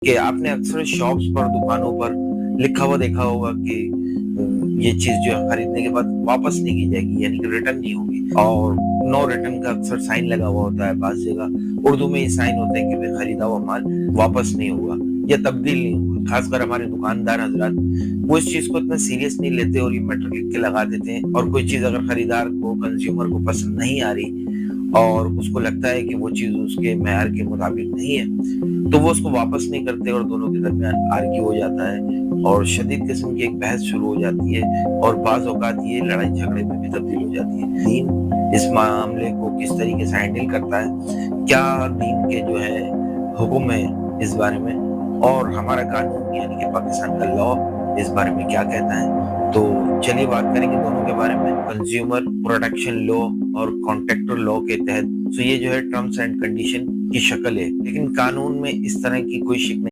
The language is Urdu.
کہ آپ نے اکثر شاپس پر دکانوں پر لکھا ہوا دیکھا ہوگا کہ یہ چیز جو ہے خریدنے کے بعد واپس نہیں کی جائے گی، یعنی کہ ریٹرن نہیں ہوگی، اور نو ریٹرن کا اکثر سائن لگا ہوا ہوتا ہے۔ بعض جگہ اردو میں یہ سائن ہوتے ہیں کہ خریدا ہوا مال واپس نہیں ہوگا یا تبدیل نہیں ہوگا۔ خاص کر ہمارے دکاندار حضرات وہ اس چیز کو اتنا سیریس نہیں لیتے اور یہ میٹر لکھ کے لگا دیتے ہیں، اور کوئی چیز اگر خریدار کو کنزیومر کو پسند نہیں آ رہی اور اس کو لگتا ہے کہ وہ چیز اس کے معیار کے مطابق نہیں ہے تو وہ اس کو واپس نہیں کرتے، اور دونوں کے درمیان آرگیو ہو جاتا ہے اور شدید قسم کی ایک بحث شروع ہو جاتی ہے، اور بعض اوقات یہ لڑائی جھگڑے میں بھی تبدیل ہو جاتی ہے۔ دین اس معاملے کو کس طریقے سے ہینڈل کرتا ہے، کیا دین کے جو ہے حکم ہے اس بارے میں، اور ہمارا قانون یعنی کہ پاکستان کا لا اس بارے میں کیا کہتا ہے، تو چلیے بات کریں گے دونوں کے بارے میں۔ کنزیومر پروٹیکشن لا اور کانٹریکٹر لا کے تحت یہ جو ہے ٹرمز اینڈ کنڈیشن کی شکل ہے، لیکن قانون میں اس طرح کی کوئی شک